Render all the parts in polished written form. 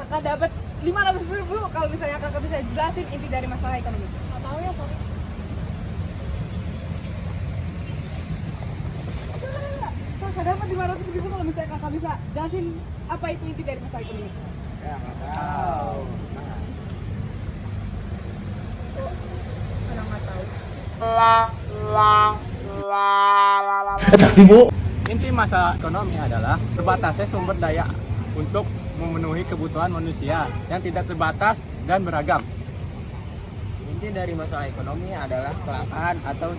kakak dapat 500.000 kalau misalnya kakak bisa jelasin inti dari masalah ekonomi. Nggak tahu ya, sorry. Kakak dapat 500.000 kalau misalnya kakak bisa jelasin apa itu inti dari masalah ekonomi. Ya, nggak tahu. Orang nggak tahu sih. Inti masalah ekonomi adalah terbatasnya sumber daya untuk memenuhi kebutuhan manusia yang tidak terbatas dan beragam. Inti dari masalah ekonomi adalah kelangkaan atau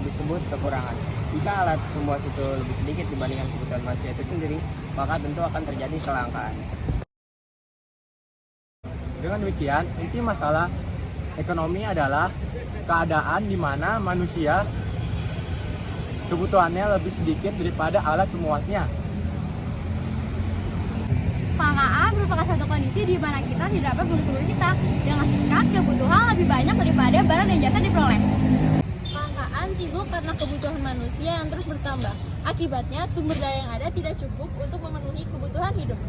disebut kekurangan. Jika alat pemuas itu lebih sedikit dibandingkan kebutuhan manusia itu sendiri, maka tentu akan terjadi kelangkaan. Dengan demikian, inti masalah ekonomi adalah keadaan di mana manusia kebutuhannya lebih sedikit daripada alat pemuasnya. Kelangkaan merupakan satu kondisi di mana kita tidak dapat memenuhi kita dengan singkat kebutuhan lebih banyak daripada barang dan jasa diperoleh. Kelangkaan timbul karena kebutuhan manusia yang terus bertambah. Akibatnya sumber daya yang ada tidak cukup untuk memenuhi kebutuhan hidup.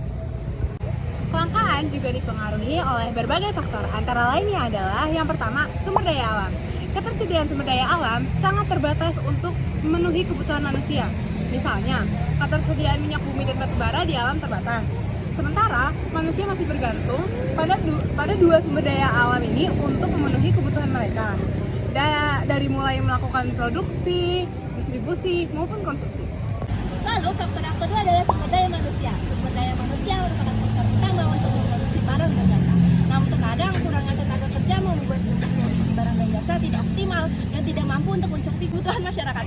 Kelangkaan juga dipengaruhi oleh berbagai faktor, antara lainnya adalah yang pertama, sumber daya alam. Ketersediaan sumber daya alam sangat terbatas untuk memenuhi kebutuhan manusia. Misalnya, ketersediaan minyak bumi dan batu bara di alam terbatas. Sementara, manusia masih bergantung pada dua sumber daya alam ini untuk memenuhi kebutuhan mereka. Dari mulai melakukan produksi, distribusi, maupun konsumsi. Lalu faktor yang kedua adalah sumber daya manusia. Sumber daya manusia merupakan faktor utama untuk memproduksi barang dan jasa. Namun terkadang kurangnya tenaga kerja membuat produksi barang dan jasa tidak optimal dan tidak mampu untuk mencukupi kebutuhan masyarakat.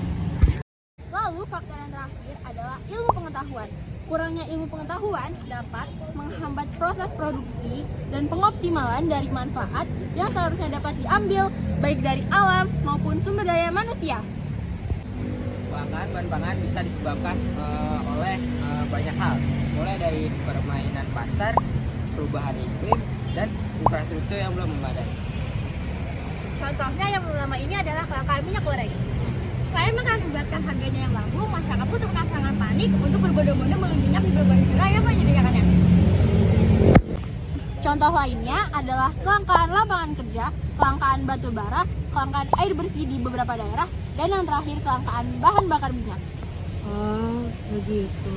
Lalu faktor yang terakhir adalah ilmu pengetahuan. Kurangnya ilmu pengetahuan dapat menghambat proses produksi dan pengoptimalan dari manfaat yang seharusnya dapat diambil baik dari alam maupun sumber daya manusia. Kelangkaan bahan pangan bisa disebabkan oleh banyak hal, mulai dari permainan pasar, perubahan iklim, dan infrastruktur yang belum memadai. Contohnya yang pertama ini adalah kelangkaan minyak goreng. Selain mengakibatkan harganya yang melambung, masyarakat pun terkena panik untuk berbondong-bondong membeli minyak di berbagai negara yang menyediakannya. Contoh lainnya adalah kelangkaan lapangan kerja, kelangkaan batu bara, kelangkaan air bersih di beberapa daerah, dan yang terakhir kelangkaan bahan bakar minyak. Oh, begitu.